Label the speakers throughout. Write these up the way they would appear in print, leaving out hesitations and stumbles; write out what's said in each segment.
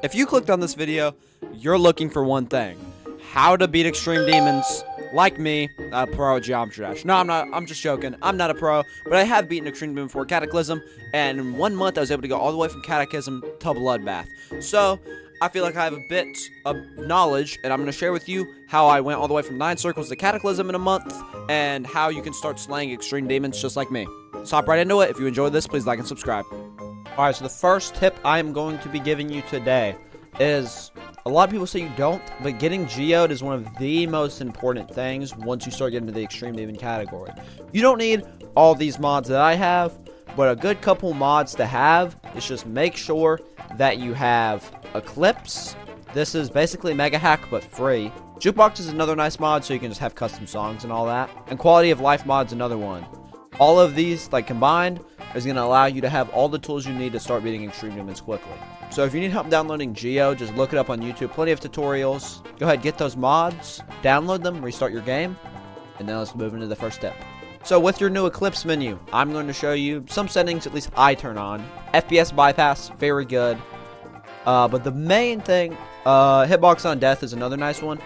Speaker 1: If you clicked on this video, you're looking for one thing: how to beat extreme demons like me, a pro at Geometry Dash. No, I'm not. I'm just joking. I'm not a pro, but I have beaten extreme demon before Cataclysm, and in 1 month I was able to go all the way from Cataclysm to Bloodbath. So I feel like I have a bit of knowledge, and I'm going to share with you how I went all the way from 9 circles to Cataclysm in a month, and how you can start slaying extreme demons just like me. So hop right into it. If you enjoyed this, please like and subscribe. Alright, so the first tip I am going to be giving you today is, a lot of people say you don't, but getting geode is one of the most important things once you start getting into the extreme demon category. You don't need all these mods that I have, but a good couple mods to have is just make sure that you have Eclipse. This is basically Mega Hack, but free. Jukebox is another nice mod, so you can just have custom songs and all that. And Quality of Life mod's another one. All of these, like, combined, is going to allow you to have all the tools you need to start beating extreme demons quickly. So if you need help downloading Geo, just look it up on YouTube. Plenty of tutorials. Go ahead, get those mods, download them, restart your game, and then let's move into the first step. So with your new Eclipse menu, I'm going to show you some settings at least I turn on. FPS bypass, very good. But the main thing, hitbox on death is another nice one.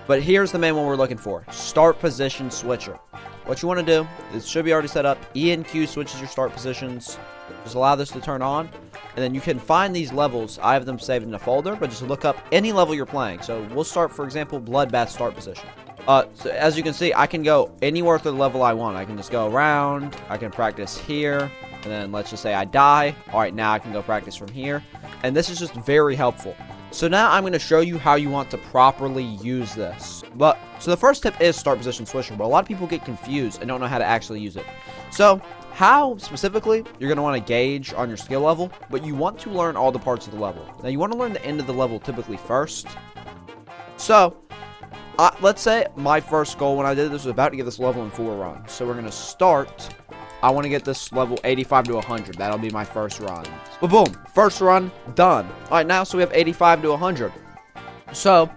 Speaker 1: But here's the main one we're looking for: start position switcher. What you want to do, it should be already set up. E and Q switches your start positions. Just allow this to turn on, and then you can find these levels. I have them saved in a folder, but just look up any level you're playing. So we'll start, for example, Bloodbath start position. So as you can see, I can go anywhere through the level I want. I can just go around. I can practice here, and then let's just say I die. All right, now I can go practice from here, and this is just very helpful. So now I'm going to show you how you want to properly use this. So the first tip is start position switcher, but a lot of people get confused and don't know how to actually use it. So how specifically, you're going to want to gauge on your skill level, but you want to learn all the parts of the level. Now you want to learn the end of the level typically first. So let's say my first goal when I did this was about to get this level in 4 runs. So we're going to start. I want to get this level 85 to 100. That'll be my first run. But boom, first run done. All right, now so we have 85 to 100. So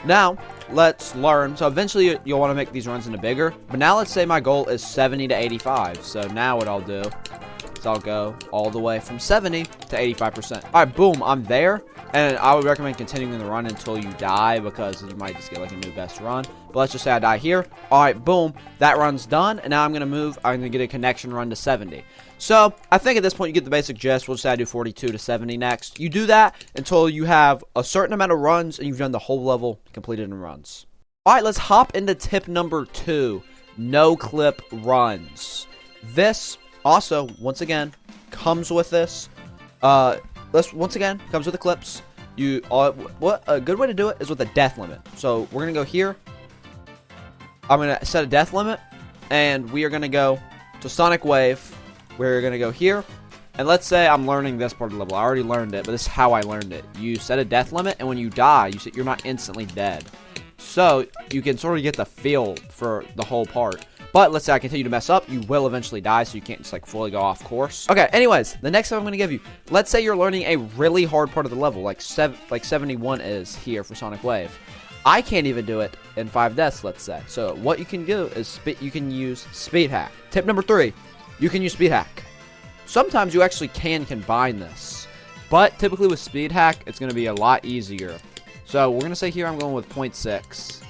Speaker 1: now let's learn. So eventually you'll want to make these runs into bigger. But now let's say my goal is 70 to 85. So now what I'll do is I'll go all the way from 70 to 85%. All right, boom, I'm there. And I would recommend continuing the run until you die, because you might just get like a new best run. But let's just say I die here. All right, boom, that run's done. And now I'm going to move. I'm going to get a connection run to 70. So I think at this point you get the basic gist. We'll say I do 42 to 70 next. You do that until you have a certain amount of runs and you've done the whole level completed in runs. All right, let's hop into tip number 2, no clip runs. This also, once again, comes with this. Once again, comes with Eclipse. What a good way to do it is with a death limit. So we're gonna go here. I'm gonna set a death limit, and we are gonna go to Sonic Wave. We're gonna go here, and let's say I'm learning this part of the level. I already learned it, but this is how I learned it. You set a death limit, and when you die, you're not instantly dead. So you can sort of get the feel for the whole part. But let's say I continue to mess up, you will eventually die, so you can't just like fully go off course. Okay, anyways, the next tip I'm going to give you. Let's say you're learning a really hard part of the level, like 71 is here for Sonic Wave. I can't even do it in 5 deaths, let's say. So what you can do is you can use Speed Hack. Tip number 3, you can use Speed Hack. Sometimes you actually can combine this, but typically with Speed Hack, it's going to be a lot easier. So we're going to say here I'm going with 0.6.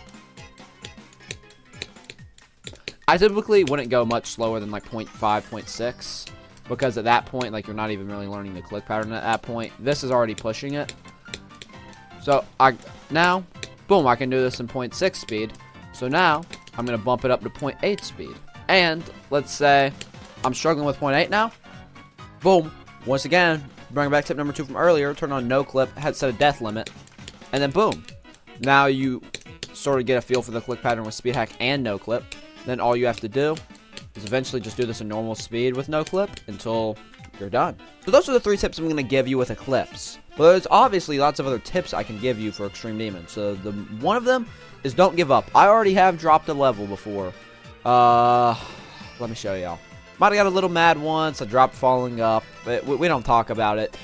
Speaker 1: I typically wouldn't go much slower than like 0.5, 0.6, because at that point, like, you're not even really learning the click pattern at that point. This is already pushing it. So now, boom, I can do this in 0.6 speed. So now I'm going to bump it up to 0.8 speed. And let's say I'm struggling with 0.8 now. Boom. Once again, bring back tip number 2 from earlier, turn on no clip, had set a death limit, and then boom. Now you sort of get a feel for the click pattern with Speed Hack and no clip. Then all you have to do is eventually just do this in normal speed with no clip until you're done. So those are the 3 tips I'm going to give you with Eclipse. But there's obviously lots of other tips I can give you for Extreme Demons. So one of them is don't give up. I already have dropped a level before. Let me show y'all. Might have got a little mad once. I dropped falling up. But we don't talk about it.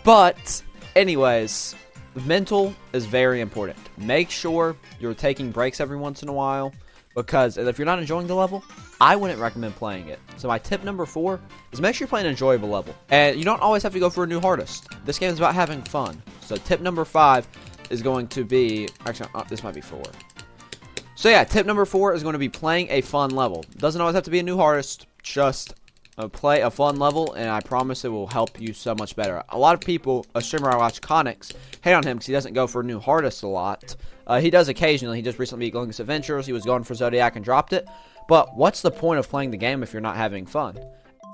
Speaker 1: But anyways, the mental is very important. Make sure you're taking breaks every once in a while. Because if you're not enjoying the level, I wouldn't recommend playing it. So my tip number 4 is make sure you're playing an enjoyable level. And you don't always have to go for a new hardest. This game is about having fun. So tip number 5 is going to be, actually, this might be 4. So yeah, tip number 4 is going to be playing a fun level. Doesn't always have to be a new hardest, just play a fun level, and I promise it will help you so much better. A lot of people, a streamer I watch, Connix, hate on him because he doesn't go for new hardest a lot. He does occasionally. He just recently beat Longest Adventures. He was going for Zodiac and dropped it. But what's the point of playing the game if you're not having fun?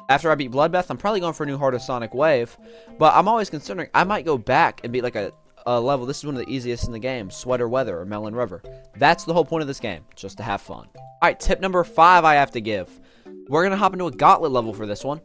Speaker 1: After I beat Bloodbath, I'm probably going for a new hardest Sonic Wave. But I'm always considering I might go back and beat like a level. This is one of the easiest in the game, Sweater Weather or Melon River. That's the whole point of this game, just to have fun. Alright, tip number 5 I have to give. We're going to hop into a gauntlet level for this one.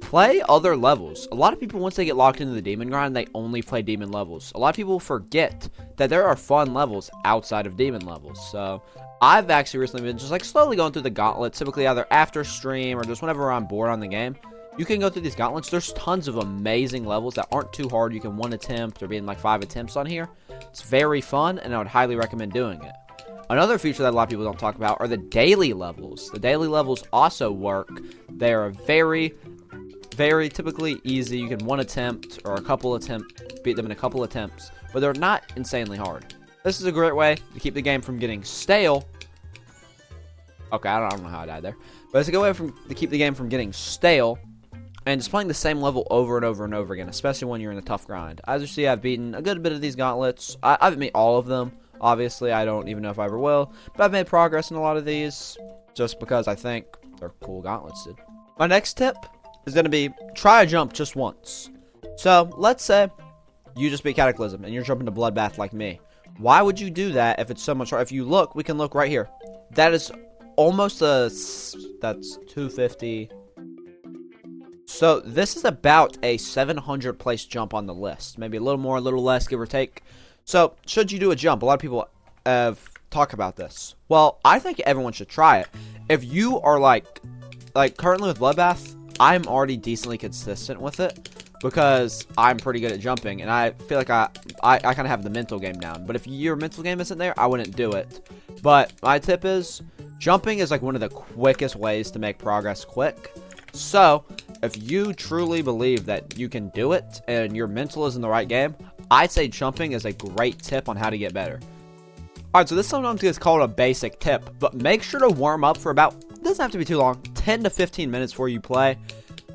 Speaker 1: Play other levels. A lot of people, once they get locked into the demon grind, they only play demon levels. A lot of people forget that there are fun levels outside of demon levels. So I've actually recently been just like slowly going through the gauntlet, typically either after stream or just whenever I'm bored on the game. You can go through these gauntlets. There's tons of amazing levels that aren't too hard. You can 1 attempt or be in like 5 attempts on here. It's very fun, and I would highly recommend doing it. Another feature that a lot of people don't talk about are the daily levels. The daily levels also work. They are very, very typically easy. You can 1 attempt or a couple attempts, beat them in a couple attempts, but they're not insanely hard. This is a great way to keep the game from getting stale. Okay, I don't know how I died there. But it's a good way to keep the game from getting stale and just playing the same level over and over and over again, especially when you're in a tough grind. As you see, I've beaten a good bit of these gauntlets. I haven't beat all of them. Obviously, I don't even know if I ever will. But I've made progress in a lot of these just because I think they're cool gauntlets, dude. My next tip is going to be try a jump just once. So, let's say you just beat Cataclysm and you're jumping to Bloodbath like me. Why would you do that if it's so much hard? If you look, we can look right here. That is almost that's 250. So this is about a 700 place jump on the list. Maybe a little more, a little less, give or take. So should you do a jump? A lot of people talk about this. Well, I think everyone should try it. If you are like currently with Bloodbath, I'm already decently consistent with it because I'm pretty good at jumping, and I feel like I kind of have the mental game down. But if your mental game isn't there, I wouldn't do it. But my tip is jumping is like one of the quickest ways to make progress quick. So if you truly believe that you can do it and your mental is in the right game, I'd say jumping is a great tip on how to get better. Alright, so this sometimes gets called a basic tip, but make sure to warm up for about, it doesn't have to be too long, 10 to 15 minutes before you play.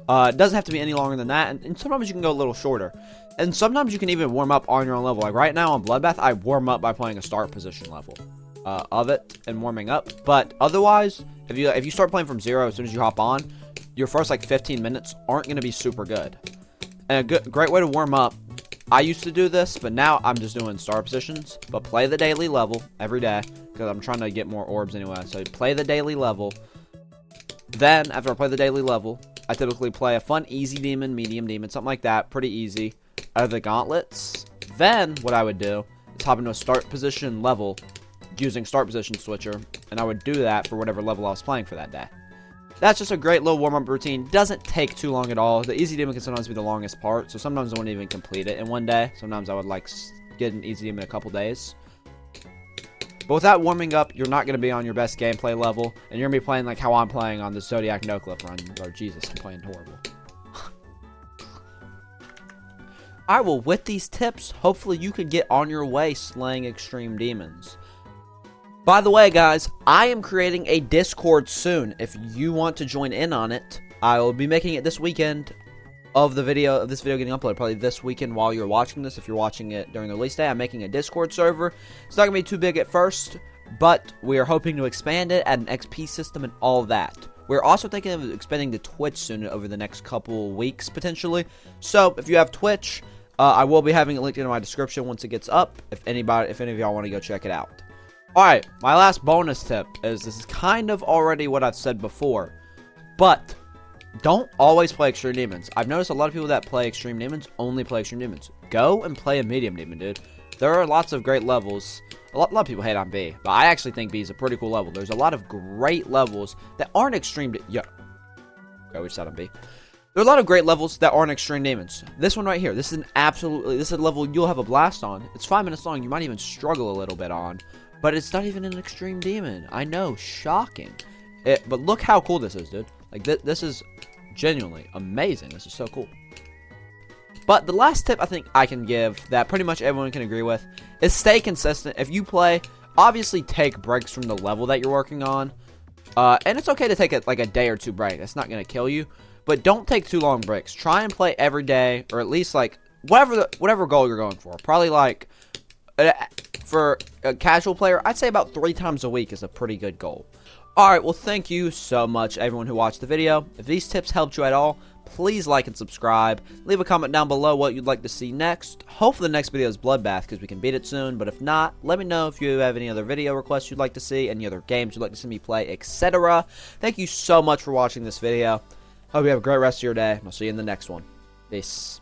Speaker 1: It doesn't have to be any longer than that, and sometimes you can go a little shorter. And sometimes you can even warm up on your own level. Like right now on Bloodbath, I warm up by playing a start position level of it and warming up. But otherwise, if you start playing from 0 as soon as you hop on, your first like 15 minutes aren't going to be super good. And a great way to warm up, I used to do this, but now I'm just doing star positions. But play the daily level every day, because I'm trying to get more orbs anyway. So play the daily level. Then, after I play the daily level, I typically play a fun, easy demon, medium demon, something like that. Pretty easy. Out of the gauntlets. Then, what I would do is hop into a start position level using start position switcher. And I would do that for whatever level I was playing for that day. That's just a great little warm-up routine. Doesn't take too long at all. The easy demon can sometimes be the longest part, so sometimes I wouldn't even complete it in one day. Sometimes I would like get an easy demon in a couple days. But without warming up, you're not going to be on your best gameplay level, and you're going to be playing like how I'm playing on the Zodiac no-clip run. Oh, Jesus, I'm playing horrible. Alright, well, with these tips, hopefully you can get on your way slaying extreme demons. By the way, guys, I am creating a Discord soon. If you want to join in on it, I will be making it this weekend of this video getting uploaded. Probably this weekend while you're watching this. If you're watching it during the release day, I'm making a Discord server. It's not going to be too big at first, but we are hoping to expand it, add an XP system, and all that. We're also thinking of expanding to Twitch soon over the next couple weeks, potentially. So, if you have Twitch, I will be having it linked in my description once it gets up, if any of y'all want to go check it out. Alright, my last bonus tip is, this is kind of already what I've said before, but don't always play Extreme Demons. I've noticed a lot of people that play Extreme Demons only play Extreme Demons. Go and play a Medium Demon, dude. There are lots of great levels. A lot of people hate on B, but I actually think B is a pretty cool level. There's a lot of great levels that aren't Extreme okay, we just out on B. There are a lot of great levels that aren't Extreme Demons. This one right here, this is a level you'll have a blast on. It's 5 minutes long. You might even struggle a little bit on. But it's not even an Extreme Demon. I know, shocking. But look how cool this is, dude. Like, this is genuinely amazing. This is so cool. But the last tip I think I can give that pretty much everyone can agree with is stay consistent. If you play, obviously take breaks from the level that you're working on. And it's okay to take like a day or two break. That's not going to kill you. But don't take too long breaks. Try and play every day, or at least like whatever goal you're going for. Probably like for a casual player, I'd say about 3 times a week is a pretty good goal. Alright, well thank you so much everyone who watched the video. If these tips helped you at all, please like and subscribe. Leave a comment down below what you'd like to see next. Hopefully the next video is Bloodbath because we can beat it soon. But if not, let me know if you have any other video requests you'd like to see, any other games you'd like to see me play, etc. Thank you so much for watching this video. Hope you have a great rest of your day, and I'll see you in the next one. Peace.